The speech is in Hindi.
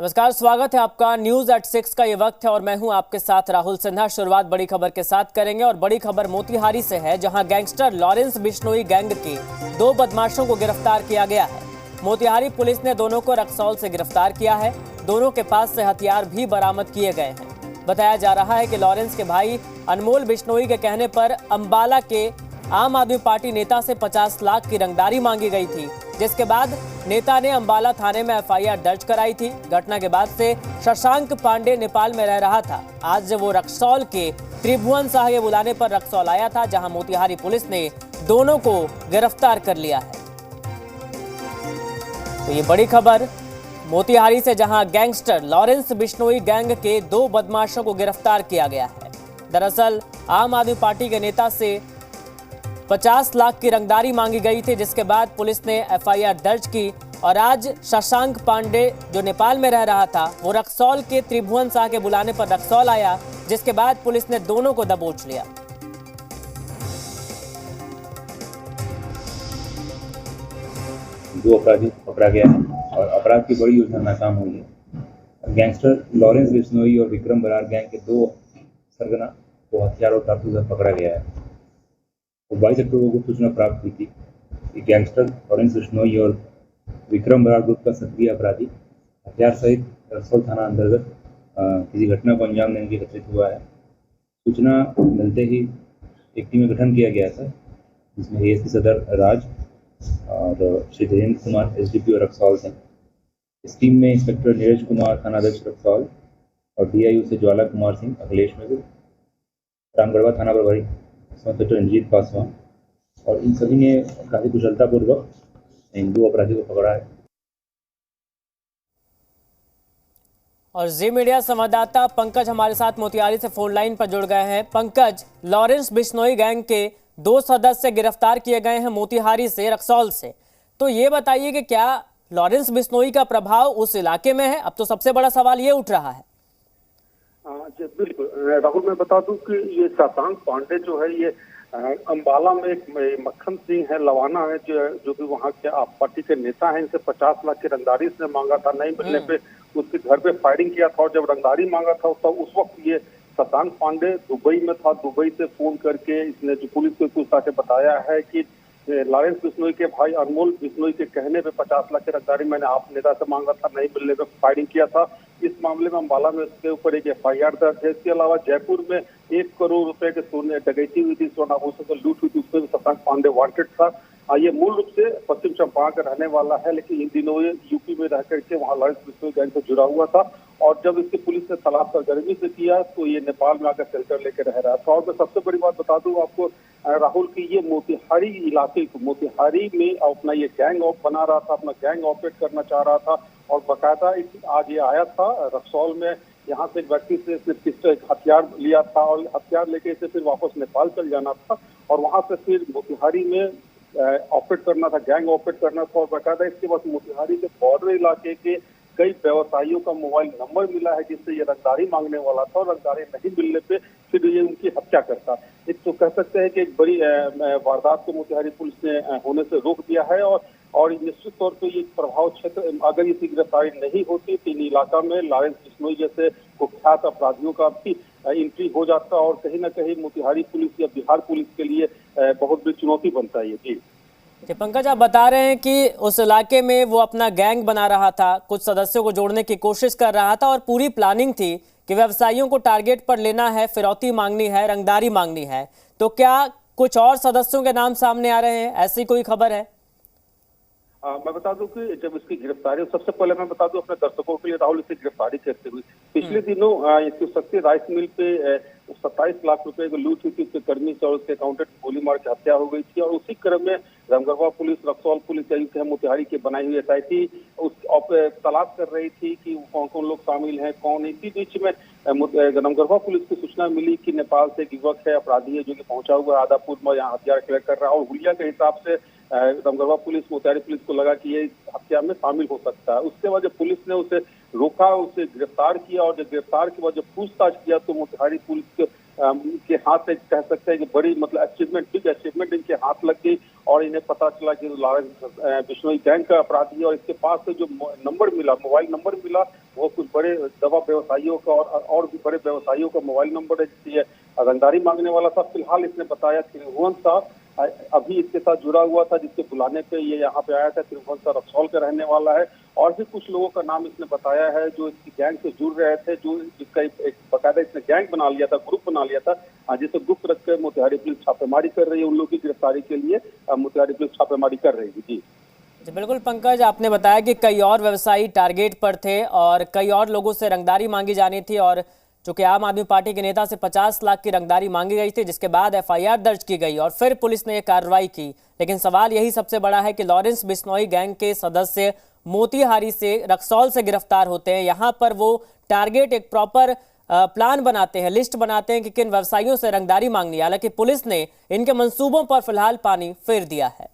नमस्कार, स्वागत है आपका न्यूज एट 6 का ये वक्त है और मैं हूं आपके साथ राहुल सिन्हा। शुरुआत बड़ी खबर के साथ करेंगे और बड़ी खबर मोतिहारी से है, जहां गैंगस्टर लॉरेंस बिश्नोई गैंग के 2 बदमाशों को गिरफ्तार किया गया है। मोतिहारी पुलिस ने दोनों को रक्सौल से गिरफ्तार किया है। दोनों के पास से हथियार भी बरामद किए गए हैं। बताया जा रहा है कि लॉरेंस के भाई अनमोल बिश्नोई के कहने पर अंबाला के आम आदमी पार्टी नेता से 50 लाख की रंगदारी मांगी गई थी, जिसके बाद नेता ने अंबाला थाने में एफआईआर दर्ज कराई थी। घटना के बाद से शशांक पांडे नेपाल में रह रहा था। आज वो रक्सौल के त्रिभुवन शाह के बुलाने पर रक्सौल आया था, जहां मोतिहारी पुलिस ने दोनों को गिरफ्तार कर लिया है। तो ये बड़ी खबर मोतिहारी से, जहां गैंगस्टर लॉरेंस बिश्नोई गैंग के 2 बदमाशों को गिरफ्तार किया गया है। दरअसल आम आदमी पार्टी के नेता से 50 लाख की रंगदारी मांगी गई थी, जिसके बाद पुलिस ने एफआईआर दर्ज की और आज शशांक पांडे जो नेपाल में रह रहा था, वो रक्सौल के त्रिभुवन शाह के बुलाने पर रक्सौल आया, जिसके बाद पुलिस ने दोनों को दबोच लिया। दो अपराधी पकड़ा गया है और अपराध की बड़ी योजना नाकाम हुई है। गैंगस्टर लॉरेंस बिश्नोई और विक्रम बरार गैंग के 2 सरगना को हथियार और कारतूस पकड़ा गया है। 22 अक्टूबर को सूचना प्राप्त हुई थी कि गैंगस्टर लॉरेंस बिश्नोई और विक्रम बरार ग्रुप का सक्रिय अपराधी हथियार सहित रक्सौल थाना अंतर्गत किसी घटना को अंजाम देने के लिए एकत्रित हुआ है। सूचना मिलते ही एक टीम का गठन किया गया था, जिसमें एएसपी सदर राज और श्री धीरेन्द्र कुमार एसडीपीओ रक्सौल थे। इस टीम में इंस्पेक्टर नीरज कुमार थानाध्यक्ष रक्सौल और डीआईयू से ज्वाला कुमार सिंह अखिलेश मेहुल, रामगढ़वा थाना प्रभारी इंस्पेक्टर रंजीत पासवान और इन सभी ने काफी कुशलतापूर्वक इन 2 अपराधियों को पकड़ा है। और जी मीडिया संवाददाता पंकज हमारे साथ मोतिहारी से फोन लाइन पर जुड़ गए हैं। पंकज, लॉरेंस बिश्नोई गैंग के 2 सदस्य गिरफ्तार किए गए हैं मोतिहारी से, रक्सौल से। तो ये बताइए कि क्या लॉरेंस बिश्नोई का प्रभाव उस इलाके में है? अब तो सबसे बड़ा सवाल ये उठ रहा है। जी बिल्कुल राहुल, मैं बता दूं कि ये शशांक पांडे जो है, ये अंबाला में एक मक्खन सिंह है, लवाना है, जो भी वहाँ के आप पार्टी के नेता हैं। इनसे 50 लाख की रंगदारी इसने मांगा था। नहीं मिलने पे उसके घर पे फायरिंग किया था और जब रंगदारी मांगा था तो उस वक्त ये शशांक पांडे दुबई में था। दुबई से फोन करके इसने जो पुलिस को पूछताछ बताया है कि लॉरेंस बिश्नोई के भाई अनमोल बिश्नोई के कहने पे 50 लाख की रंगदारी मैंने आप नेता से मांगा था, नहीं मिलने पे फायरिंग किया था। इस मामले में अंबाला में उसके ऊपर एक एफआईआर दर्ज है। इसके अलावा जयपुर में 1 करोड़ रुपए के सोने डकैती हुई थी, स्वर्ण आभूषण से लूट हुई थी, उसमें भी शशांक पांडे वांटेड था। ये मूल रूप से पश्चिम चंपारण का रहने वाला है, लेकिन इन दिनों ये यूपी में रह करके वहाँ लॉरेंस बिश्नोई गैंग से जुड़ा हुआ था। और जब इसकी पुलिस ने तलाश सरगर्मी से किया तो ये नेपाल में आकर शेल्टर लेकर रह रहा था। और मैं सबसे बड़ी बात बता दूं आपको राहुल की, ये मोतिहारी इलाके को, मोतिहारी में अपना ये गैंग बना रहा था, अपना गैंग ऑपरेट करना चाह रहा था। और बाकायदा आज ये आया था रक्सौल में, यहाँ से एक व्यक्ति से इसने हथियार लिया था और हथियार लेके इसे फिर वापस नेपाल चल जाना था और वहां से फिर मोतिहारी में ऑपरेट करना था, गैंग ऑपरेट करना था। और बाकायदा इसके बाद मोतिहारी के बॉर्डर इलाके के कई व्यवसायियों का मोबाइल नंबर मिला है, जिससे ये रंगदारी मांगने वाला था और रंगदारी नहीं मिलने पे फिर ये उनकी हत्या करता। एक तो कह सकते हैं कि एक बड़ी वारदात को मोतिहारी पुलिस ने होने से रोक दिया है। और निश्चित तौर पर ये प्रभाव क्षेत्र, अगर इसकी गिरफ्तारी नहीं होती तो इन इलाका में लॉरेंस बिश्नोई जैसे कुख्यात अपराधियों का भी एंट्री हो जाता और कहीं ना कहीं मोतिहारी पुलिस या बिहार पुलिस के लिए बहुत बड़ी चुनौती बनता है ये। जी पंकज, आप बता रहे हैं कि उस इलाके में वो अपना गैंग बना रहा था, कुछ सदस्यों को जोड़ने की कोशिश कर रहा था और पूरी प्लानिंग थी कि व्यवसायियों को टारगेट पर लेना है, फिरौती मांगनी है, रंगदारी मांगनी है। तो क्या कुछ और सदस्यों के नाम सामने आ रहे हैं, ऐसी कोई खबर है? मैं बता दूं कि जब इसकी गिरफ्तारी, सबसे पहले मैं बता दूं अपने दर्शकों के लिए राहुल, इसकी गिरफ्तारी कैसे हुई। पिछले दिनों इसकी शक्ति राइस मिल पे 27 लाख रुपए की लूट हुई थी, उसके कर्मी से और उसके अकाउंटेंट की गोली मार के हत्या हो गई थी। और उसी क्रम में रामगढ़वा पुलिस, रक्सौल पुलिस संयुक्त है, मोतिहारी की बनाई हुई एसआईटी उस तलाश कर रही थी कि कौन कौन लोग शामिल हैं, कौन। इसी बीच में रामगढ़वा पुलिस को सूचना मिली कि नेपाल से एक युवक है, अपराधी है, जो कि पहुंचा हुआ है आदापुर में, यहाँ हथियार कलेक्ट कर रहा है। और हुलिया के हिसाब से रामगढ़वा पुलिस, मोतिहारी पुलिस को लगा कि ये हत्या में शामिल हो सकता है। उसके बाद जब पुलिस ने उसे रोका, उसे गिरफ्तार किया और जब गिरफ्तार के बाद जब पूछताछ किया तो मोतिहारी पुलिस के हाथ एक कह सकते हैं कि बड़ी मतलब अचीवमेंट, बिग अचीवमेंट इनके हाथ लग गई और इन्हें पता चला कि लॉरेंस बिश्नोई गैंग का अपराधी है और इसके पास से जो नंबर मिला, मोबाइल नंबर मिला, वो कुछ बड़े दवा व्यवसायियों का और भी बड़े व्यवसायियों का मोबाइल नंबर है जिससे रंगदारी मांगने वाला था। फिलहाल इसने बताया त्रिभुवन साहब अभी इसके साथ जुड़ा हुआ था, जिसके बुलाने पे ये यहाँ पे आया था। त्रिभुवन साहब रक्सौल का रहने वाला है और भी कुछ लोगों का नाम इसने बताया है जो इसकी गैंग से जुड़ रहे थे, जो जिसका एक बकायदा इसने गैंग बना लिया था, ग्रुप बना लिया था, जिसे गुप्त रख कर मोतिहारी पुलिस छापेमारी कर रही है। उन लोगों की गिरफ्तारी के लिए मोतिहारी पुलिस छापेमारी कर रही है। जी बिल्कुल पंकज, आपने बताया कि कई और व्यवसायी टारगेट पर थे और कई और लोगों से रंगदारी मांगी जानी थी और चूंकि आम आदमी पार्टी के नेता से 50 लाख की रंगदारी मांगी गई थी, जिसके बाद एफआईआर दर्ज की गई और फिर पुलिस ने यह कार्रवाई की। लेकिन सवाल यही सबसे बड़ा है कि लॉरेंस बिश्नोई गैंग के सदस्य मोतिहारी से, रक्सौल से गिरफ्तार होते हैं। यहाँ पर वो टारगेट एक प्रॉपर प्लान बनाते हैं, लिस्ट बनाते हैं कि किन व्यवसायियों से रंगदारी मांगनी है। हालांकि पुलिस ने इनके मंसूबों पर फिलहाल पानी फेर दिया है।